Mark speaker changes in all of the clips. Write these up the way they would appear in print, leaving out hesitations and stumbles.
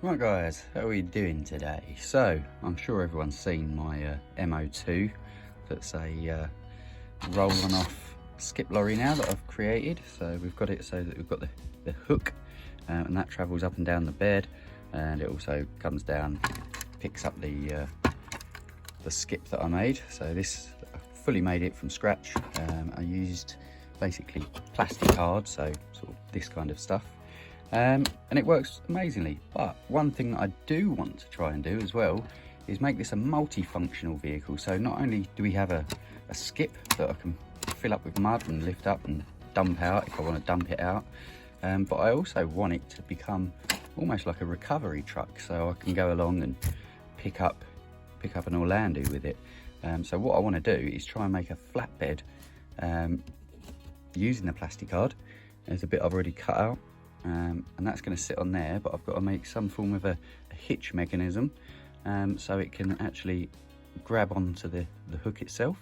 Speaker 1: Right guys, how are we doing today? So, I'm sure everyone's seen my MO2. That's a roll on off skip lorry now that I've created. So we've got it so that we've got the hook and that travels up and down the bed, and it also comes down, picks up the skip that I made. So this, I fully made it from scratch. I used basically plastic card, so sort of this kind of stuff. And it works amazingly. But one thing that I do want to try and do as well is make this a multifunctional vehicle. So not only do we have a skip that I can fill up with mud and lift up and dump out if I want to dump it out, but I also want it to become almost like a recovery truck, so I can go along and pick up an Orlando with it. So what I want to do is try and make a flatbed using the plastic card. There's a bit I've already cut out. And that's going to sit on there, but I've got to make some form of a hitch mechanism so it can actually grab onto the hook itself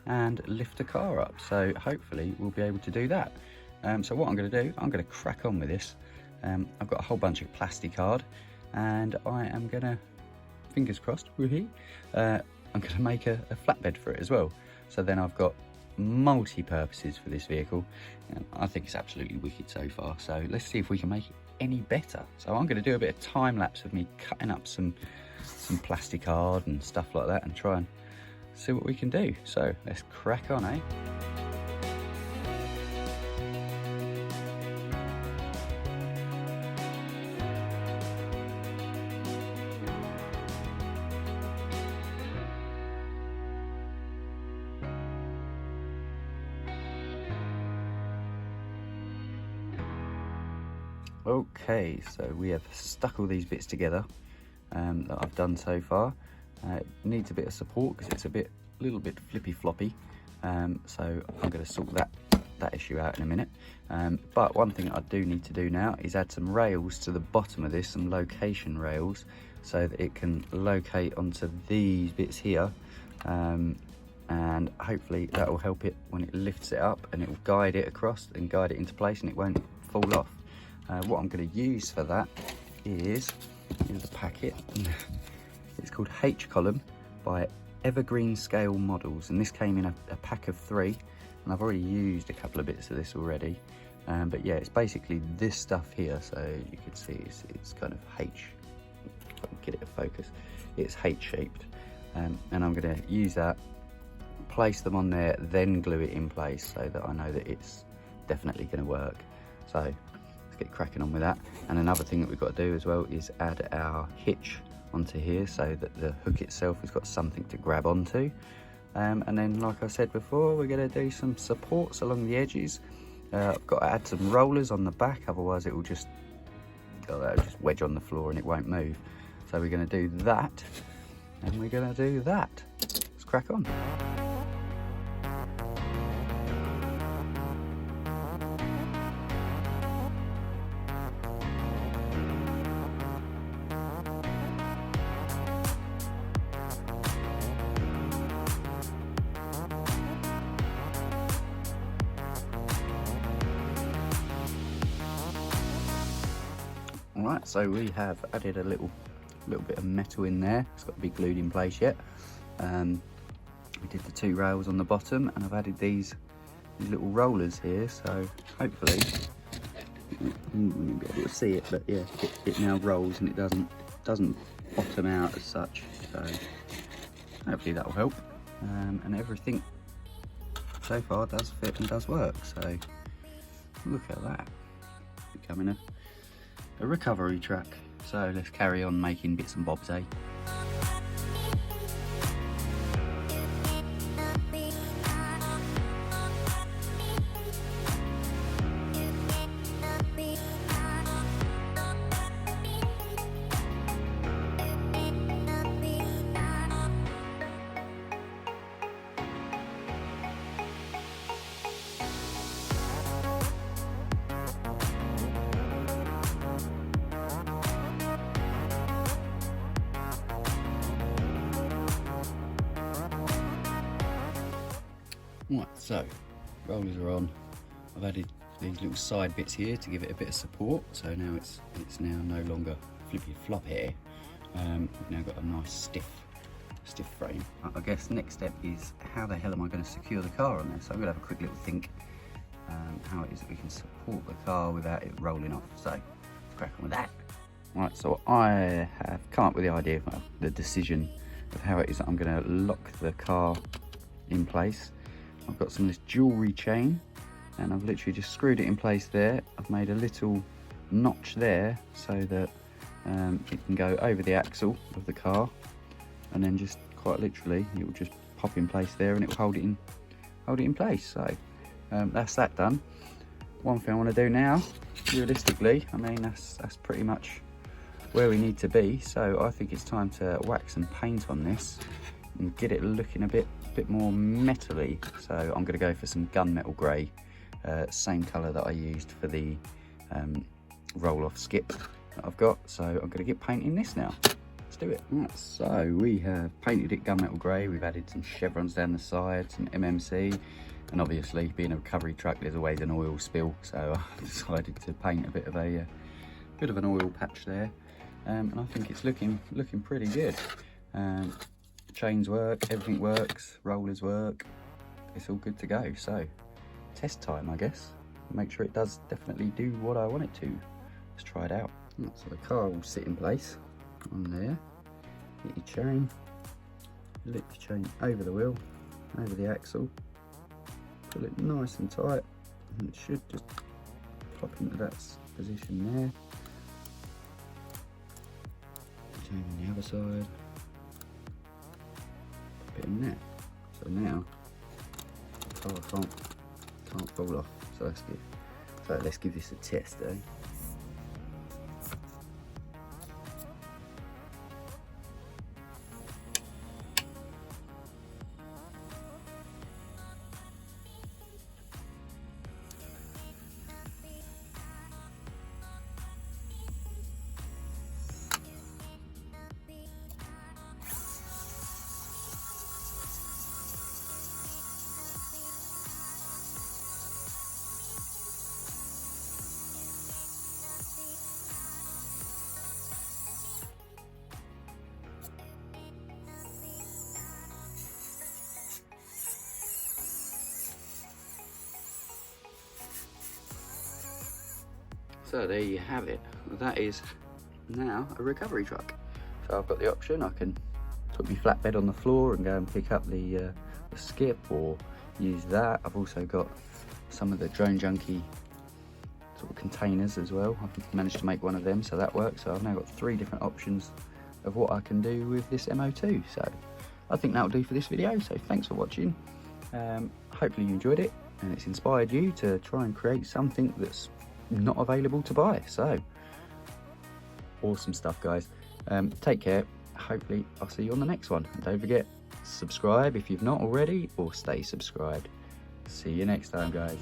Speaker 1: and lift the car up. So hopefully we'll be able to do that. So what I'm going to do, I'm going to crack on with this. I've got a whole bunch of plastic card, and I am going to, fingers crossed, I'm going to make a flatbed for it as well. So then I've got multi-purposes for this vehicle, and I think it's absolutely wicked so far. So let's see if we can make it any better. So I'm going to do a bit of time lapse of me cutting up some plastic card and stuff like that and try and see what we can do. So let's crack on, eh? Okay, so we have stuck all these bits together that I've done so far. It needs a bit of support because it's a little bit flippy floppy. So I'm going to sort that issue out in a minute. But one thing I do need to do now is add some rails to the bottom of this, some location rails, so that it can locate onto these bits here. And hopefully that will help it when it lifts it up, and it will guide it across and guide it into place, and it won't fall off. What I'm going to use for that is, here's the packet. It's called H Column by Evergreen Scale Models, and this came in a pack of 3, and I've already used a couple of bits of this already. But yeah, it's basically this stuff here, so you can see it's kind of H, if I can get it to focus, it's H shaped. And I'm going to use that, place them on there, then glue it in place so that I know that it's definitely going to work. So get cracking on with that. And another thing that we've got to do as well is add our hitch onto here so that the hook itself has got something to grab onto. And then, like I said before, we're going to do some supports along the edges. I've got to add some rollers on the back, otherwise it will just wedge on the floor and it won't move. So we're going to do that, and we're going to do that. Let's crack on. Alright, so we have added a little bit of metal in there. It's got to be glued in place yet. We did the 2 rails on the bottom, and I've added these little rollers here, so hopefully you won't be able to see it, but yeah, it now rolls and it doesn't bottom out as such. So hopefully that will help. And everything so far does fit and does work. So look at that, becoming a recovery truck. So let's carry on making bits and bobs, eh? Right, so rollers are on. I've added these little side bits here to give it a bit of support. So now it's now no longer flippy floppy. We've now got a nice stiff frame. I guess next step is how the hell am I going to secure the car on there? So I'm going to have a quick little think how it is that we can support the car without it rolling off. So let's crack on with that. Right, so I have come up with the idea, the decision of how it is that I'm going to lock the car in place. I've got some of this jewellery chain and I've literally just screwed it in place there. I've made a little notch there so that it can go over the axle of the car, and then just quite literally it will just pop in place there and it will hold it in place. So that's that done. One thing I want to do now, realistically, I mean that's pretty much where we need to be. So I think it's time to wax and paint on this and get it looking a bit more metally. So I'm going to go for some gunmetal grey, same colour that I used for the roll-off skip that I've got. So I'm going to get painting this now. Let's do it. Right, so we have painted it gunmetal grey. We've added some chevrons down the side, some MMC, and obviously being a recovery truck there's always an oil spill, so I decided to paint a bit of an oil patch there, and I think it's looking pretty good. Chains work, everything works, rollers work, it's all good to go. So test time, I guess. Make sure it does definitely do what I want it to. Let's try it out. So the car will sit in place on there. Get your chain, lift your chain over the wheel, over the axle, pull it nice and tight, and it should just pop into that position there. Chain on the other side, pop it in there. So now the car can't fall off. So that's good. So let's give this a test, eh? So there you have it. That is now a recovery truck. So I've got the option, I can put my flatbed on the floor and go and pick up the skip, or use that. I've also got some of the Drone Junkie sort of containers as well. I've managed to make one of them, so that works. So I've now got 3 different options of what I can do with this M02. So I think that'll do for this video. So thanks for watching. Hopefully you enjoyed it and it's inspired you to try and create something that's not available to buy. So awesome stuff, guys. Take care. Hopefully I'll see you on the next one, and don't forget, subscribe if you've not already, or stay subscribed. See you next time, guys.